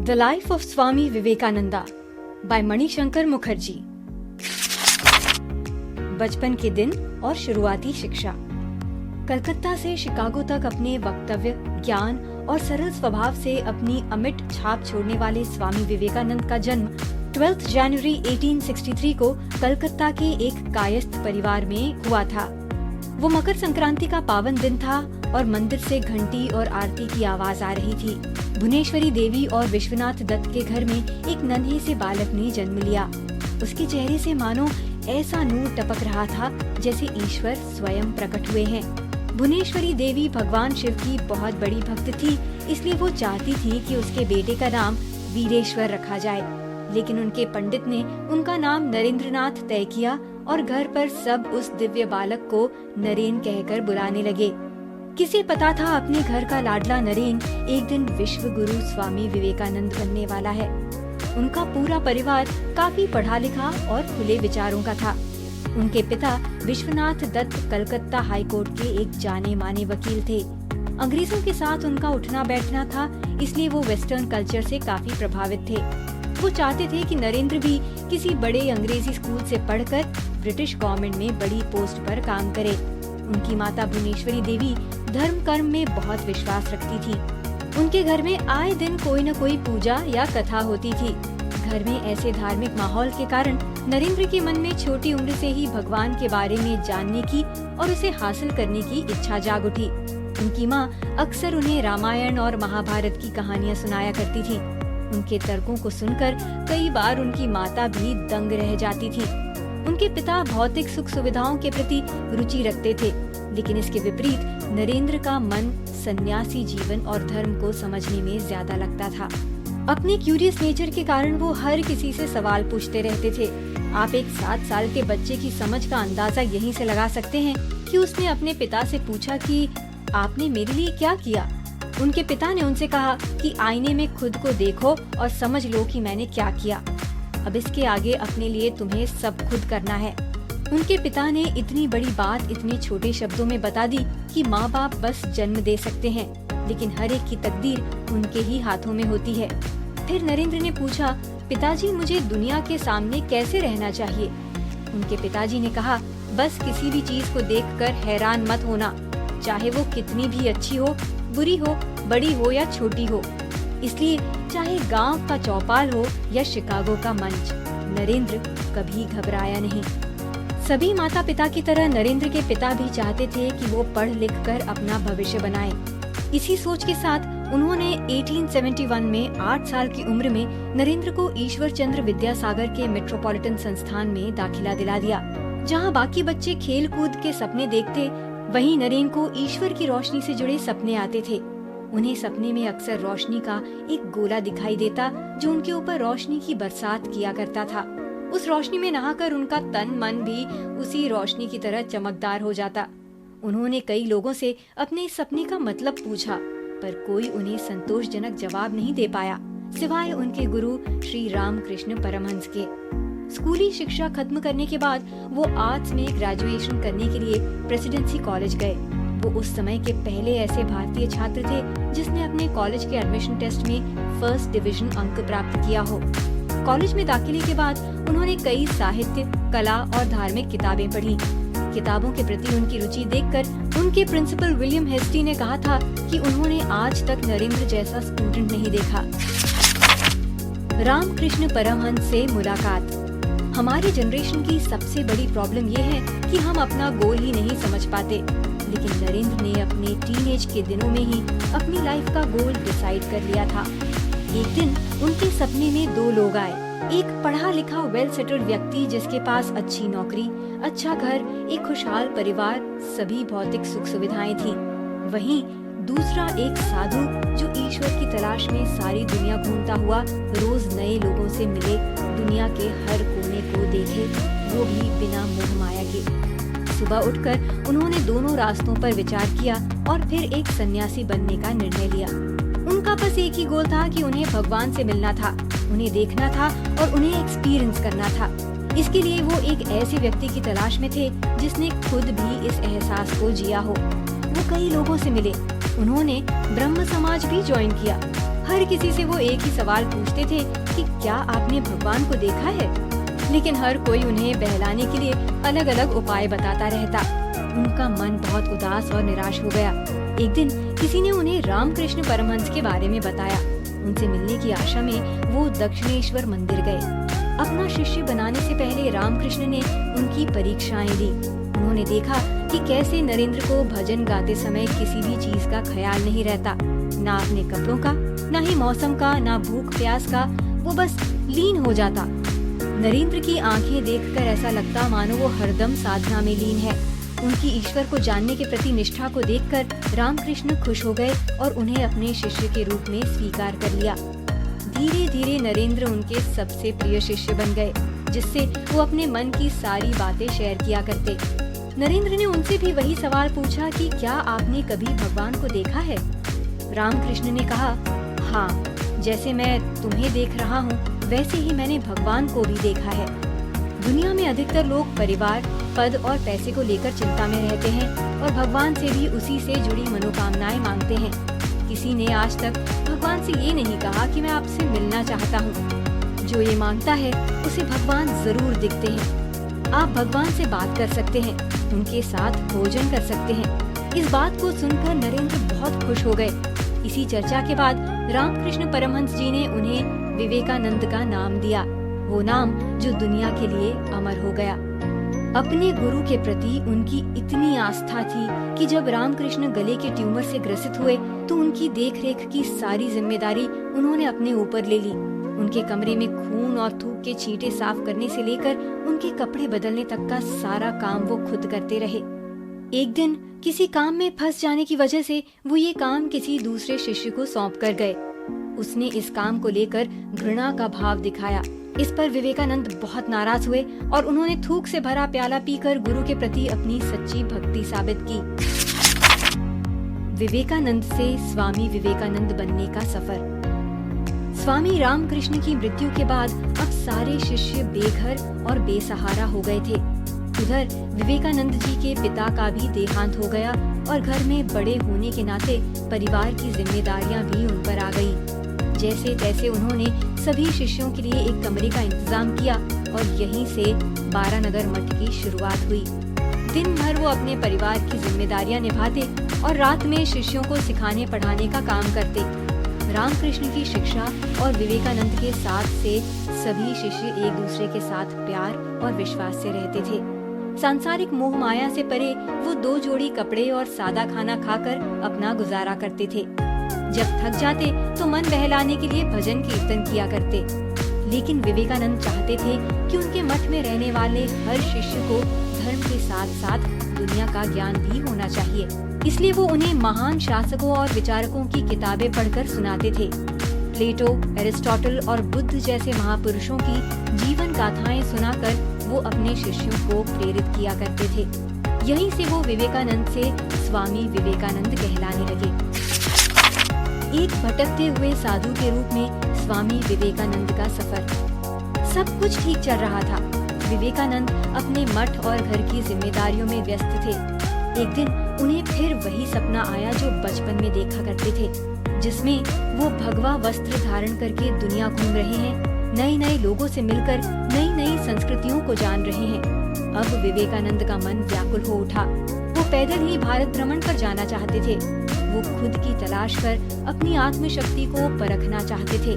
The life of Swami Vivekananda by Manishankar Mukherjee. बचपन के दिन और शुरुआती शिक्षा। कलकत्ता से शिकागो तक अपने वक्तव्य, ज्ञान और सरल स्वभाव से अपनी अमिट छाप छोड़ने वाले स्वामी विवेकानंद का जन्म 12 जनवरी 1863 को कलकत्ता के एक कायस्थ परिवार में हुआ था। वो मकर संक्रांति का पावन दिन था और मंदिर से घंटी और आरती की आवाज आ रही थी। भुवनेश्वरी देवी और विश्वनाथ दत्त के घर में एक नन्हे से बालक ने जन्म लिया। उसके चेहरे से मानो ऐसा नूर टपक रहा था जैसे ईश्वर स्वयं प्रकट हुए हैं। भुवनेश्वरी देवी भगवान शिव की बहुत बड़ी भक्त थी, इसलिए वो चाहती थी कि उसके बेटे का नाम वीरेश्वर रखा जाए। लेकिन उनके पंडित ने उनका नाम नरेंद्रनाथ तय किया और घर पर सब उस दिव्य बालक को नरेन कहकर बुलाने लगे। किसे पता था अपने घर का लाडला नरेन एक दिन विश्व गुरु स्वामी विवेकानंद बनने वाला है। उनका पूरा परिवार काफी पढ़ा लिखा और खुले विचारों का था। उनके पिता विश्वनाथ दत्त कलकत्ता हाई कोर्ट के एक जाने माने वकील थे। अंग्रेजों के साथ उनका उठना बैठना था, इसलिए वो वेस्टर्न कल्चर से काफी प्रभावित थे। वो चाहते थे कि नरेंद्र भी किसी बड़े अंग्रेजी स्कूल से पढ़कर ब्रिटिश गवर्नमेंट में बड़ी पोस्ट पर काम करे। उनकी माता भुवनेश्वरी देवी धर्म कर्म में बहुत विश्वास रखती थी। उनके घर में आए दिन कोई न कोई पूजा या कथा होती थी। घर में ऐसे धार्मिक माहौल के कारण नरेंद्र के मन में छोटी उम्र से ही भगवान के बारे में जानने की और उसे हासिल करने की इच्छा जाग उठी। उनकी माँ अक्सर उन्हें रामायण और महाभारत की कहानियाँ सुनाया करती थी। उनके तर्कों को सुनकर कई बार उनकी माता भी दंग रह जाती थी। उनके पिता भौतिक सुख सुविधाओं के प्रति रुचि रखते थे, लेकिन इसके विपरीत नरेंद्र का मन सन्यासी जीवन और धर्म को समझने में ज्यादा लगता था। अपने क्यूरियस नेचर के कारण वो हर किसी से सवाल पूछते रहते थे। आप एक 7 साल के बच्चे की समझ का अंदाजा यहीं से लगा सकते हैं कि उसने अपने पिता से पूछा कि आपने मेरे लिए क्या किया। उनके पिता ने उनसे कहा कि आईने में खुद को देखो और समझ लो कि मैंने क्या किया। अब इसके आगे अपने लिए तुम्हें सब खुद करना है। उनके पिता ने इतनी बड़ी बात इतने छोटे शब्दों में बता दी कि माँ बाप बस जन्म दे सकते हैं, लेकिन हर एक की तकदीर उनके ही हाथों में होती है। फिर नरेंद्र ने पूछा, पिताजी मुझे दुनिया के सामने कैसे रहना चाहिए। उनके पिताजी ने कहा, बस किसी भी चीज को देखकर हैरान मत होना, चाहे वो कितनी भी अच्छी हो, बुरी हो, बड़ी हो या छोटी हो। इसलिए चाहे गांव का चौपाल हो या शिकागो का मंच, नरेंद्र कभी घबराया नहीं। सभी माता पिता की तरह नरेंद्र के पिता भी चाहते थे कि वो पढ़ लिख कर अपना भविष्य बनाए। इसी सोच के साथ उन्होंने 1871 में 8 साल की उम्र में नरेंद्र को ईश्वर चंद्र विद्यासागर के मेट्रोपॉलिटन संस्थान में दाखिला दिला दिया। जहाँ बाकी बच्चे खेल कूद के सपने देखते, वहीं नरेन को ईश्वर की रोशनी से जुड़े सपने आते थे। उन्हें सपने में अक्सर रोशनी का एक गोला दिखाई देता जो उनके ऊपर रोशनी की बरसात किया करता था। उस रोशनी में नहाकर उनका तन मन भी उसी रोशनी की तरह चमकदार हो जाता। उन्होंने कई लोगों से अपने इस सपने का मतलब पूछा, पर कोई उन्हें संतोषजनक जवाब नहीं दे पाया, सिवाय उनके गुरु श्री रामकृष्ण परमहंस के। स्कूली शिक्षा खत्म करने के बाद वो आर्ट्स में ग्रेजुएशन करने के लिए प्रेसिडेंसी कॉलेज गए। वो उस समय के पहले ऐसे भारतीय छात्र थे जिसने अपने कॉलेज के एडमिशन टेस्ट में फर्स्ट डिवीजन अंक प्राप्त किया हो। कॉलेज में दाखिले के बाद उन्होंने कई साहित्य, कला और धार्मिक किताबें पढ़ी। किताबों के प्रति उनकी रुचि देखकर उनके प्रिंसिपल विलियम हेस्टी ने कहा था कि उन्होंने आज तक नरेंद्र जैसा स्टूडेंट नहीं देखा। रामकृष्ण परमहंस से मुलाकात। हमारी जनरेशन की सबसे बड़ी प्रॉब्लम ये है कि हम अपना गोल ही नहीं समझ पाते, लेकिन नरेंद्र ने अपने टीनेज के दिनों में ही अपनी लाइफ का गोल डिसाइड कर लिया था। एक दिन उनके सपने में 2 लोग आए। एक पढ़ा लिखा वेल सेटल्ड व्यक्ति जिसके पास अच्छी नौकरी, अच्छा घर, एक खुशहाल परिवार, सभी भौतिक सुख सुविधाएं थी। वहीं दूसरा एक साधु जो ईश्वर की तलाश में सारी दुनिया घूमता हुआ रोज नए लोगों से मिले, दुनिया के हर कोने को देखे, वो भी बिना मोह माया के। सुबह उठकर उन्होंने दोनों रास्तों पर विचार किया और फिर एक सन्यासी बनने का निर्णय लिया। उनका बस एक ही गोल था कि उन्हें भगवान से मिलना था, उन्हें देखना था और उन्हें एक्सपीरियंस करना था। इसके लिए वो एक ऐसे व्यक्ति की तलाश में थे जिसने खुद भी इस एहसास को जिया हो। वो कई लोगों से मिले, उन्होंने ब्रह्म समाज भी ज्वाइन किया। हर किसी से वो एक ही सवाल पूछते थे कि क्या आपने भगवान को देखा है, लेकिन हर कोई उन्हें बहलाने के लिए अलग अलग उपाय बताता रहता। उनका मन बहुत उदास और निराश हो गया। एक दिन किसी ने उन्हें रामकृष्ण परमहंस के बारे में बताया। उनसे मिलने की आशा में वो दक्षिणेश्वर मंदिर गए। अपना शिष्य बनाने से पहले रामकृष्ण ने उनकी परीक्षाएं ली। उन्होंने देखा कि कैसे नरेंद्र को भजन गाते समय किसी भी चीज का ख्याल नहीं रहता, ना अपने कपड़ों का, ना ही मौसम का, ना भूख प्यास का। वो बस लीन हो जाता। नरेंद्र की आंखें देखकर ऐसा लगता मानो वो हरदम साधना में लीन है। उनकी ईश्वर को जानने के प्रति निष्ठा को देखकर रामकृष्ण खुश हो गए और उन्हें अपने शिष्य के रूप में स्वीकार कर लिया। धीरे धीरे नरेंद्र उनके सबसे प्रिय शिष्य बन गए, जिससे वो अपने मन की सारी बातें शेयर किया करते। नरेंद्र ने उनसे भी वही सवाल पूछा कि क्या आपने कभी भगवान को देखा है? रामकृष्ण ने कहा, हाँ, जैसे मैं तुम्हें देख रहा हूँ वैसे ही मैंने भगवान को भी देखा है। दुनिया में अधिकतर लोग परिवार, पद और पैसे को लेकर चिंता में रहते हैं और भगवान से भी उसी से जुड़ी मनोकामनाएं मांगते हैं। किसी ने आज तक भगवान से ये नहीं कहा कि मैं आपसे मिलना चाहता हूँ। जो ये मांगता है उसे भगवान जरूर दिखते हैं। आप भगवान से बात कर सकते हैं, उनके साथ भोजन कर सकते हैं। इस बात को सुनकर नरेंद्र बहुत खुश हो गए। इसी चर्चा के बाद रामकृष्ण परमहंस जी ने उन्हें विवेकानंद का नाम दिया, वो नाम जो दुनिया के लिए अमर हो गया। अपने गुरु के प्रति उनकी इतनी आस्था थी कि जब रामकृष्ण गले के ट्यूमर से ग्रसित हुए तो उनकी देखरेख की सारी जिम्मेदारी उन्होंने अपने ऊपर ले ली। उनके कमरे में खून और थूक के छींटे साफ करने से लेकर उनके कपड़े बदलने तक का सारा काम वो खुद करते रहे। एक दिन किसी काम में फंस जाने की वजह से वो ये काम किसी दूसरे शिष्य को सौंप कर गए। उसने इस काम को लेकर घृणा का भाव दिखाया। इस पर विवेकानंद बहुत नाराज हुए और उन्होंने थूक से भरा प्याला पीकर गुरु के प्रति अपनी सच्ची भक्ति साबित की। विवेकानंद से स्वामी विवेकानंद बनने का सफर। स्वामी रामकृष्ण की मृत्यु के बाद अब सारे शिष्य बेघर और बेसहारा हो गए थे। उधर विवेकानंद जी के पिता का भी देहांत हो गया और घर में बड़े होने के नाते परिवार की जिम्मेदारियां भी उन पर आ गई। जैसे तैसे उन्होंने सभी शिष्यों के लिए एक कमरे का इंतजाम किया और यहीं से बारानगर मठ की शुरुआत हुई। दिन भर वो अपने परिवार की जिम्मेदारियां निभाते और रात में शिष्यों को सिखाने पढ़ाने का काम करते। रामकृष्ण की शिक्षा और विवेकानंद के साथ से सभी शिष्य एक दूसरे के साथ प्यार और विश्वास से रहते थे। सांसारिक मोह माया से परे वो 2 जोड़ी कपड़े और सादा खाना खाकर अपना गुजारा करते थे। जब थक जाते तो मन बहलाने के लिए भजन कीर्तन किया करते। लेकिन विवेकानंद चाहते थे कि उनके मठ में रहने वाले हर शिष्य को धर्म के साथ साथ दुनिया का ज्ञान भी होना चाहिए। इसलिए वो उन्हें महान शासकों और विचारकों की किताबें पढ़कर सुनाते थे। प्लेटो, एरिस्टोटल और बुद्ध जैसे महापुरुषों की जीवन गाथाएं सुनाकर वो अपने शिष्यों को प्रेरित किया करते थे। यहीं से वो विवेकानंद से स्वामी विवेकानंद कहलाने लगे। एक भटकते हुए साधु के रूप में स्वामी विवेकानंद का सफर। सब कुछ ठीक चल रहा था। विवेकानंद अपने मठ और घर की जिम्मेदारियों में व्यस्त थे। एक दिन उन्हें फिर वही सपना आया जो बचपन में देखा करते थे, जिसमें वो भगवा वस्त्र धारण करके दुनिया घूम रहे हैं, नए नए लोगों से मिलकर नई नई संस्कृतियों को जान रहे हैं। अब विवेकानंद का मन व्याकुल हो उठा। वो पैदल ही भारत भ्रमण पर जाना चाहते थे। वो खुद की तलाश कर अपनी आत्मशक्ति को परखना चाहते थे।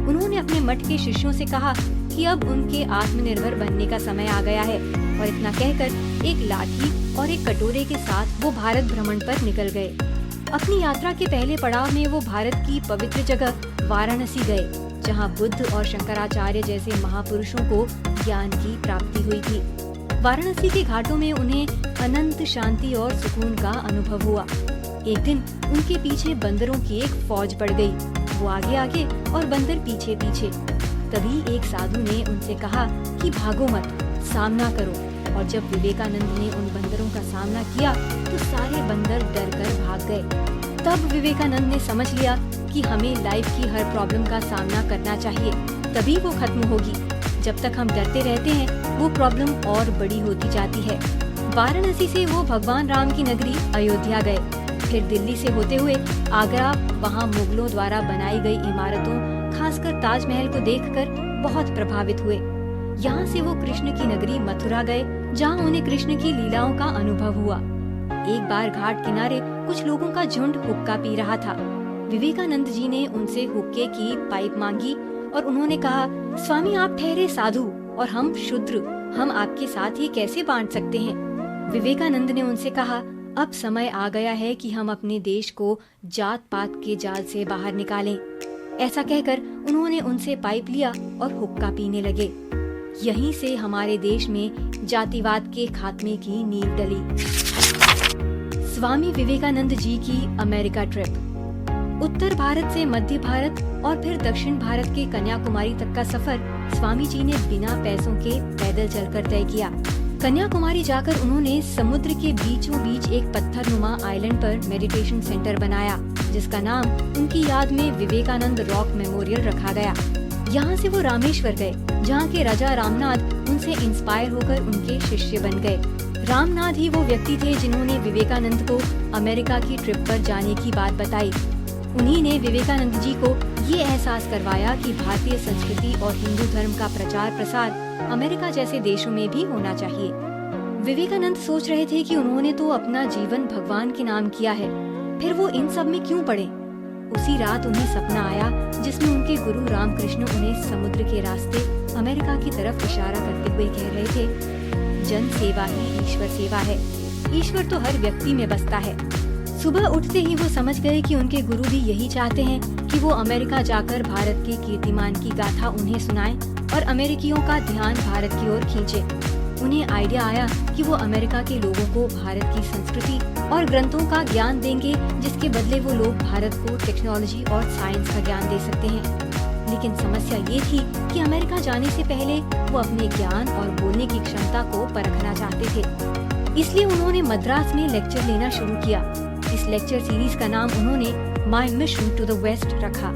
उन्होंने अपने मठ के शिष्यों से कहा कि अब उनके आत्मनिर्भर बनने का समय आ गया है और इतना कहकर एक लाठी और एक कटोरे के साथ वो भारत भ्रमण पर निकल गए। अपनी यात्रा के पहले पड़ाव में वो भारत की पवित्र जगह वाराणसी गए, जहाँ बुद्ध और शंकराचार्य जैसे महापुरुषों को ज्ञान की प्राप्ति हुई थी। वाराणसी के घाटों में उन्हें अनंत शांति और सुकून का अनुभव हुआ। एक दिन उनके पीछे बंदरों की एक फौज पड़ गई। वो आगे आगे और बंदर पीछे पीछे। तभी एक साधु ने उनसे कहा कि भागो मत, सामना करो। और जब विवेकानंद ने उन बंदरों का सामना किया तो सारे बंदर डर कर भाग गए। तब विवेकानंद ने समझ लिया कि हमें लाइफ की हर प्रॉब्लम का सामना करना चाहिए, तभी वो खत्म होगी। जब तक हम डरते रहते हैं वो प्रॉब्लम और बड़ी होती जाती है। वाराणसी से वो भगवान राम की नगरी अयोध्या गए। फिर दिल्ली से होते हुए आगरा, वहाँ मुगलों द्वारा बनाई गई इमारतों, खासकर ताजमहल को देखकर बहुत प्रभावित हुए। यहाँ से वो कृष्ण की नगरी मथुरा गए, जहाँ उन्हें कृष्ण की लीलाओं का अनुभव हुआ। एक बार घाट किनारे कुछ लोगों का झुंड हुक्का पी रहा था। विवेकानंद जी ने उनसे हुक्के की पाइप मांगी और उन्होंने कहा, स्वामी आप ठहरे साधु और हम शूद्र, हम आपके साथ ये कैसे बांट सकते हैं। विवेकानंद ने उनसे कहा, अब समय आ गया है कि हम अपने देश को जात पात के जाल से बाहर निकालें। ऐसा कहकर उन्होंने उनसे पाइप लिया और हुक्का पीने लगे। यहीं से हमारे देश में जातिवाद के खात्मे की नींव डली। स्वामी विवेकानंद जी की अमेरिका ट्रिप। उत्तर भारत से मध्य भारत और फिर दक्षिण भारत के कन्याकुमारी तक का सफर स्वामी जी ने बिना पैसों के पैदल चलकर तय किया। कन्याकुमारी जाकर उन्होंने समुद्र के बीचों बीच एक पत्थरनुमा आइलैंड पर मेडिटेशन सेंटर बनाया, जिसका नाम उनकी याद में विवेकानंद रॉक मेमोरियल रखा गया। यहाँ से वो रामेश्वर गए, जहाँ के राजा रामनाथ उनसे इंस्पायर होकर उनके शिष्य बन गए। रामनाथ ही वो व्यक्ति थे जिन्होंने विवेकानंद को अमेरिका की ट्रिप पर जाने की बात बताई। उन्हीं ने विवेकानंद जी को ये एहसास करवाया कि भारतीय संस्कृति और हिंदू धर्म का प्रचार प्रसार अमेरिका जैसे देशों में भी होना चाहिए। विवेकानंद सोच रहे थे कि उन्होंने तो अपना जीवन भगवान के नाम किया है, फिर वो इन सब में क्यों पड़े। उसी रात उन्हें सपना आया जिसमें उनके गुरु रामकृष्ण उन्हें समुद्र के रास्ते अमेरिका की तरफ इशारा करते हुए कह रहे थे, जन सेवा ही ईश्वर सेवा है, ईश्वर तो हर व्यक्ति में बसता है। सुबह उठते ही वो समझ गए कि उनके गुरु भी यही चाहते हैं कि वो अमेरिका जाकर भारत के कीर्तिमान की गाथा उन्हें सुनाएं और अमेरिकियों का ध्यान भारत की ओर खींचे। उन्हें आइडिया आया कि वो अमेरिका के लोगों को भारत की संस्कृति और ग्रंथों का ज्ञान देंगे, जिसके बदले वो लोग भारत को टेक्नोलॉजी और साइंस का ज्ञान दे सकते हैं। लेकिन समस्या ये थी कि अमेरिका जाने से पहले वो अपने ज्ञान और बोलने की क्षमता को परखना चाहते थे। इसलिए उन्होंने मद्रास में लेक्चर लेना शुरू किया। इस लेक्चर सीरीज का नाम उन्होंने my mission to the West रखा।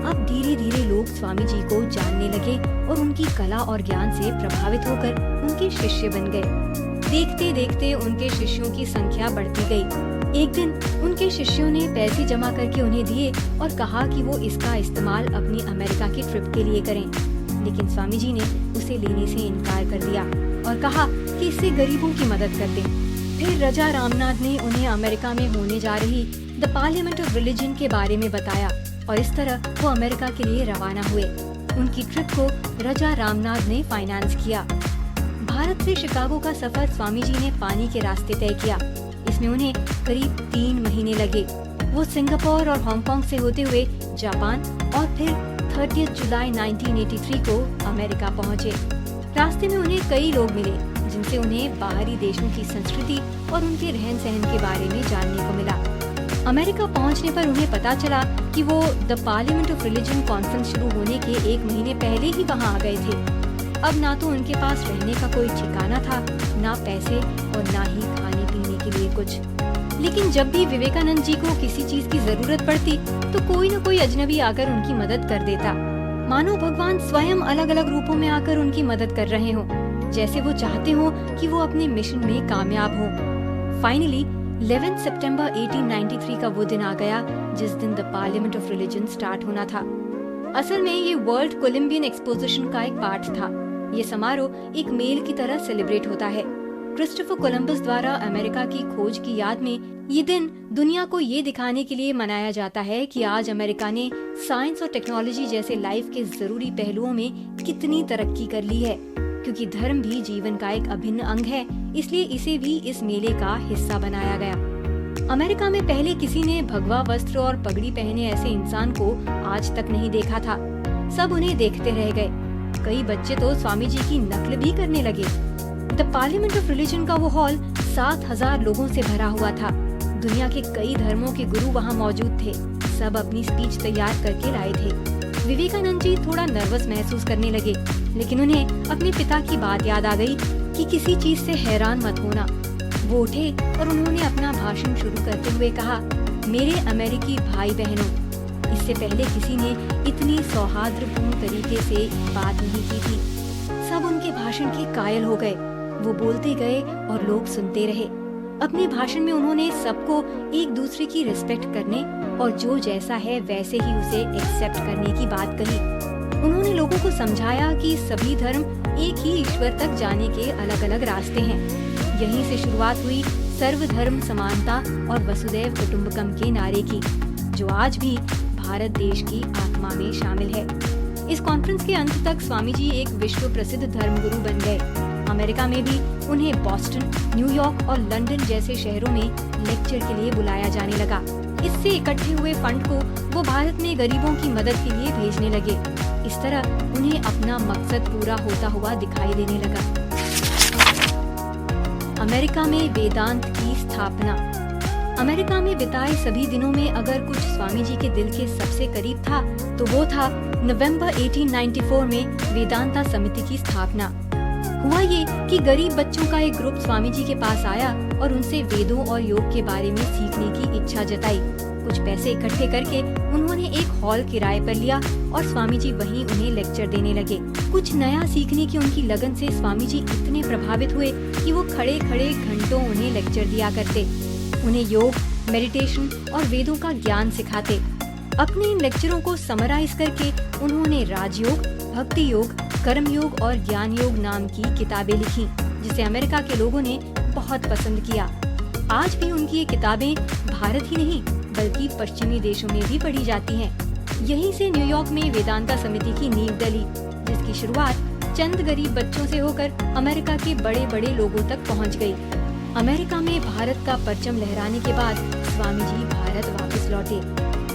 अब धीरे धीरे लोग स्वामी जी को जानने लगे और उनकी कला और ज्ञान से प्रभावित होकर उनके शिष्य बन गए। देखते देखते उनके शिष्यों की संख्या बढ़ती गई। एक दिन उनके शिष्यों ने पैसे जमा करके उन्हें दिए और कहा कि वो इसका इस्तेमाल अपनी अमेरिका की ट्रिप के लिए करें। लेकिन स्वामी जी ने उसे लेने से इनकार कर दिया और कहा कि इससे गरीबों की मदद कर दें। फिर राजा रामनाथ ने उन्हें अमेरिका में होने जा रही द पार्लियामेंट ऑफ रिलीजन के बारे में बताया और इस तरह वो अमेरिका के लिए रवाना हुए। उनकी ट्रिप को राजा रामनाथ ने फाइनेंस किया। भारत से शिकागो का सफर स्वामी जी ने पानी के रास्ते तय किया। इसमें उन्हें करीब 3 महीने लगे। वो सिंगापुर और हांगकांग से होते हुए जापान और फिर 30 जुलाई 1983 को अमेरिका पहुँचे। रास्ते में उन्हें कई लोग मिले जिनसे उन्हें बाहरी देशों की संस्कृति और उनके रहन सहन के बारे में जानने को मिला। अमेरिका पहुंचने पर उन्हें पता चला कि वो the parliament of religion conference शुरू होने के 1 महीने पहले ही वहां आ गए थे। अब ना तो उनके पास रहने का कोई ठिकाना था, ना पैसे और ना ही खाने पीने के लिए कुछ। लेकिन जब भी विवेकानंद जी को किसी चीज की जरूरत पड़ती तो कोई न कोई अजनबी आकर उनकी मदद कर देता, मानो भगवान स्वयं अलग अलग रूपों में आकर उनकी मदद कर रहे हों, जैसे वो चाहते हो कि वो अपने मिशन में कामयाब हो। फाइनली 11 सितंबर 1893 का वो दिन आ गया जिस दिन the parliament of religion start होना था। असल में ये वर्ल्ड कोलंबियन एक्सपोजिशन का एक पार्ट था। ये समारोह एक मेल की तरह सेलिब्रेट होता है। क्रिस्टोफर कोलंबस द्वारा अमेरिका की खोज की याद में ये दिन दुनिया को ये दिखाने के लिए मनाया जाता है कि आज अमेरिका ने साइंस और टेक्नोलॉजी जैसे लाइफ के जरूरी पहलुओं में कितनी तरक्की कर ली है। क्योंकि धर्म भी जीवन का एक अभिन्न अंग है, इसलिए इसे भी इस मेले का हिस्सा बनाया गया। अमेरिका में पहले किसी ने भगवा वस्त्र और पगड़ी पहने ऐसे इंसान को आज तक नहीं देखा था। सब उन्हें देखते रह गए। कई बच्चे तो स्वामी जी की नकल भी करने लगे। द पार्लियामेंट ऑफ रिलीजन का वो हॉल 7000 लोगों से भरा हुआ था। दुनिया के कई धर्मों के गुरु वहाँ मौजूद थे। सब अपनी स्पीच तैयार करके लाए थे। विवेकानंद जी थोड़ा नर्वस महसूस करने लगे, लेकिन उन्हें अपने पिता की बात याद आ गई कि किसी चीज से हैरान मत होना। वो उठे और उन्होंने अपना भाषण शुरू करते हुए कहा, मेरे अमेरिकी भाई बहनों, इससे पहले किसी ने इतनी सौहार्दपूर्ण तरीके से बात नहीं की थी। सब उनके भाषण के कायल हो गए। वो बोलते गए और लोग सुनते रहे। अपने भाषण में उन्होंने सबको एक दूसरे की रिस्पेक्ट करने और जो जैसा है वैसे ही उसे एक्सेप्ट करने की बात कही। उन्होंने लोगों को समझाया कि सभी धर्म एक ही ईश्वर तक जाने के अलग अलग रास्ते हैं। यहीं से शुरुआत हुई सर्वधर्म समानता और वसुदैव कुटुंबकम के नारे की, जो आज भी भारत देश की आत्मा में शामिल है। इस कॉन्फ्रेंस के अंत तक स्वामी जी एक विश्व प्रसिद्ध धर्मगुरु बन गए। अमेरिका में भी उन्हें बॉस्टन, न्यूयॉर्क और लंदन जैसे शहरों में लेक्चर के लिए बुलाया जाने लगा। इससे इकट्ठे हुए फंड को वो भारत में गरीबों की मदद के लिए भेजने लगे। इस तरह उन्हें अपना मकसद पूरा होता हुआ दिखाई देने लगा। अमेरिका में वेदांत की स्थापना। अमेरिका में बिताए सभी दिनों में अगर कुछ स्वामी जी के दिल के सबसे करीब था तो वो था नवंबर 1894 में वेदांता समिति की स्थापना। हुआ ये कि गरीब बच्चों का एक ग्रुप स्वामी जी के पास आया और उनसे वेदों और योग के बारे में सीखने की इच्छा जताई। कुछ पैसे इकट्ठे करके उन्होंने एक हॉल किराए पर लिया और स्वामी जी वहीं उन्हें लेक्चर देने लगे। कुछ नया सीखने की उनकी लगन से स्वामी जी इतने प्रभावित हुए कि वो खड़े खड़े घंटों उन्हें लेक्चर दिया करते। उन्हें योग, मेडिटेशन और वेदों का ज्ञान सिखाते। अपने इन लेक्चरों को समराइज करके उन्होंने राजयोग, भक्ति योग, कर्म योग और ज्ञान योग नाम की किताबें लिखी, जिसे अमेरिका के लोगों ने बहुत पसंद किया। आज भी उनकी ये किताबें भारत ही नहीं बल्कि पश्चिमी देशों में भी पढ़ी जाती हैं। यहीं से न्यूयॉर्क में वेदांता समिति की नींव डली, जिसकी शुरुआत चंद गरीब बच्चों से होकर अमेरिका के बड़े बड़े लोगों तक पहुंच गई। अमेरिका में भारत का परचम लहराने के बाद स्वामी जी भारत वापस लौटे।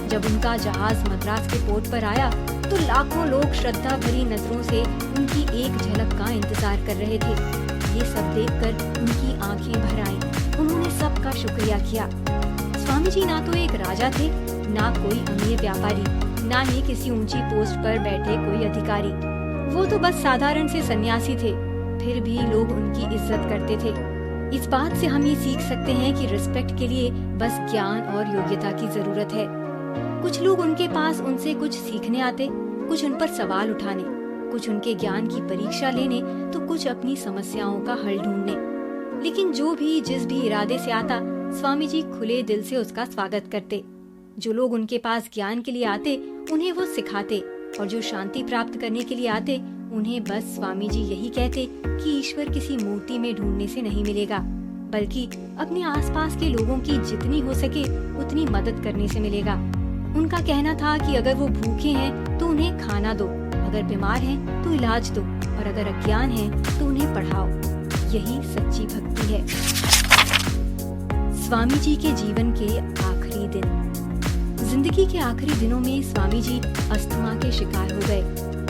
जब उनका जहाज मद्रास के पोर्ट पर आया तो लाखों लोग श्रद्धा भरी नजरों से उनकी एक झलक का इंतजार कर रहे थे। ये सब देखकर उनकी आंखें भर आईं। उन्होंने सबका शुक्रिया किया। स्वामी जी ना तो एक राजा थे, ना कोई अमीर व्यापारी, ना ही किसी ऊंची पोस्ट पर बैठे कोई अधिकारी। वो तो बस साधारण से सन्यासी थे, फिर भी लोग उनकी इज्जत करते थे। इस बात से हम ये सीख सकते हैं कि रिस्पेक्ट के लिए बस ज्ञान और योग्यता की जरूरत है। कुछ लोग उनके पास उनसे कुछ सीखने आते, कुछ उन पर सवाल उठाने, कुछ उनके ज्ञान की परीक्षा लेने, तो कुछ अपनी समस्याओं का हल ढूंढने। लेकिन जो भी जिस भी इरादे से आता, स्वामी जी खुले दिल से उसका स्वागत करते। जो लोग उनके पास ज्ञान के लिए आते उन्हें वो सिखाते, और जो शांति प्राप्त करने के लिए आते उन्हें बस स्वामी जी यही कहते कि ईश्वर किसी मूर्ति में ढूंढने से नहीं मिलेगा, बल्कि अपने आसपास के लोगों की जितनी हो सके उतनी मदद करने से मिलेगा। उनका कहना था कि अगर वो भूखे हैं तो उन्हें खाना दो, अगर बीमार हैं तो इलाज दो, और अगर अज्ञान है तो उन्हें पढ़ाओ। यही सच्ची भक्ति है। स्वामी जी के जीवन के आखिरी दिन। जिंदगी के आखिरी दिनों में स्वामी जी अस्थमा के शिकार हो गए।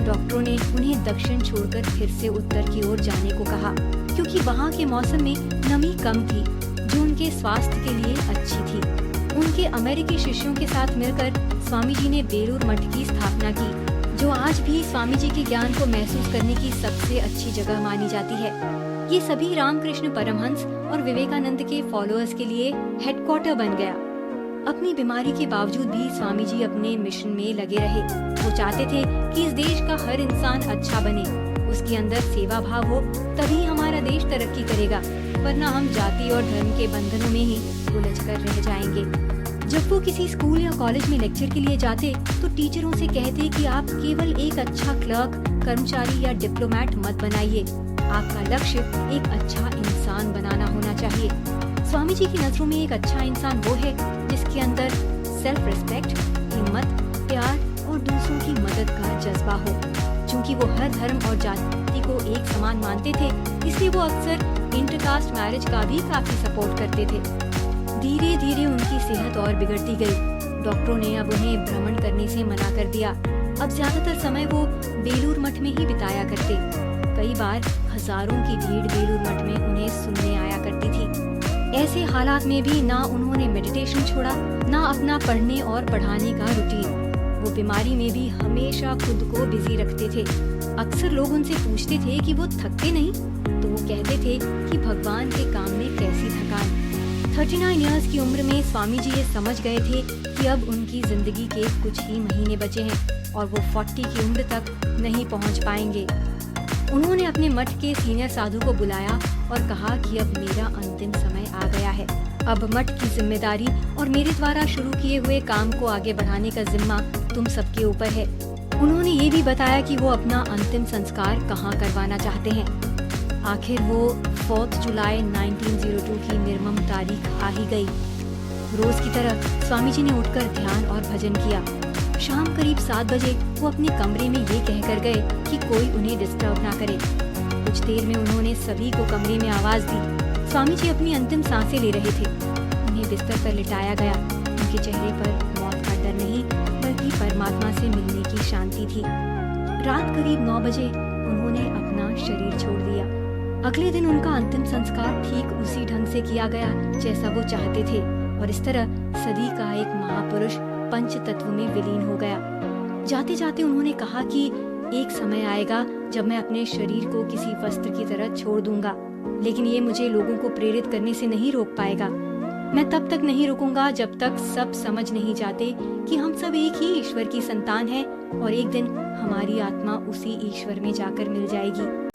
डॉक्टरों ने उन्हें दक्षिण छोड़कर फिर से उत्तर की ओर जाने को कहा, क्योंकि वहाँ के मौसम में नमी कम थी, जो उनके स्वास्थ्य के लिए अच्छी थी। उनके अमेरिकी शिष्यों के साथ मिलकर स्वामी जी ने बेलूर मठ की स्थापना की, जो आज भी स्वामी जी के ज्ञान को महसूस करने की सबसे अच्छी जगह मानी जाती है। ये सभी रामकृष्ण परमहंस और विवेकानंद के फॉलोअर्स के लिए हेडक्वार्टर बन गया। अपनी बीमारी के बावजूद भी स्वामी जी अपने मिशन में लगे रहे। वो चाहते थे कि इस देश का हर इंसान अच्छा बने, उसके अंदर सेवा भाव हो, तभी हमारा देश तरक्की करेगा, वरना हम जाति और धर्म के बंधनों में ही उलझ कर रह जाएंगे। जब वो किसी स्कूल या कॉलेज में लेक्चर के लिए जाते तो टीचरों से कहते कि आप केवल एक अच्छा क्लर्क, कर्मचारी या डिप्लोमेट मत बनाइए, आपका लक्ष्य एक अच्छा इंसान बनाना होना चाहिए। स्वामी जी की नजरों में एक अच्छा इंसान वो है जिसके अंदर सेल्फ रिस्पेक्ट, हिम्मत, प्यार और दूसरों की मदद का जज्बा हो। चूँकि वो हर धर्म और जाति को एक समान मानते थे, इसलिए वो अक्सर इंटरकास्ट मैरिज का भी काफी सपोर्ट करते थे। धीरे धीरे उनकी सेहत और बिगड़ती गई। डॉक्टरों ने अब उन्हें भ्रमण करने से मना कर दिया। अब ज्यादातर समय वो बेलूर मठ में ही बिताया करते। कई बार हजारों की भीड़ बेलूर मठ में उन्हें सुनने आया करती थी। ऐसे हालात में भी ना उन्होंने मेडिटेशन छोड़ा, ना अपना पढ़ने और पढ़ाने का रूटीन। वो बीमारी में भी हमेशा खुद को बिजी रखते थे। अक्सर लोग उनसे पूछते थे कि वो थकते नहीं, तो वो कहते थे कि भगवान के काम में कैसी थकान। 39 इयर्स की उम्र में स्वामी जी ये समझ गए थे कि अब उनकी जिंदगी के कुछ ही महीने बचे हैं और वो 40 की उम्र तक नहीं पहुंच पाएंगे। उन्होंने अपने मठ के सीनियर साधु को बुलाया और कहा कि अब मेरा अंतिम समय आ गया है। अब मठ की जिम्मेदारी और मेरे द्वारा शुरू किए हुए काम को आगे बढ़ाने का जिम्मा तुम सबके ऊपर है। उन्होंने ये भी बताया कि वो अपना अंतिम संस्कार कहाँ करवाना चाहते हैं। आखिर वो 4 जुलाई 1902 की निर्मम तारीख आ ही गई। रोज की तरह स्वामी जी ने उठकर ध्यान और भजन किया। शाम करीब 7 बजे वो अपने कमरे में ये कहकर गए कि कोई उन्हें डिस्टर्ब ना करे। कुछ देर में उन्होंने सभी को कमरे में आवाज दी। स्वामी जी अपनी अंतिम सांसें ले रहे थे। उन्हें बिस्तर पर लिटाया गया। उनके चेहरे पर मौत का डर नहीं बल्कि परमात्मा से मिलने की शांति थी। रात करीब 9 बजे उन्होंने अपना शरीर छोड़ दिया। अगले दिन उनका अंतिम संस्कार ठीक उसी ढंग से किया गया जैसा वो चाहते थे और इस तरह सदी का एक महापुरुष पंच तत्व में विलीन हो गया। जाते जाते उन्होंने कहा कि एक समय आएगा जब मैं अपने शरीर को किसी वस्त्र की तरह छोड़ दूंगा, लेकिन ये मुझे लोगों को प्रेरित करने से नहीं रोक पाएगा। मैं तब तक नहीं रुकूंगा जब तक सब समझ नहीं जाते कि हम सब एक ही ईश्वर की संतान हैं और एक दिन हमारी आत्मा उसी ईश्वर में जाकर मिल जाएगी।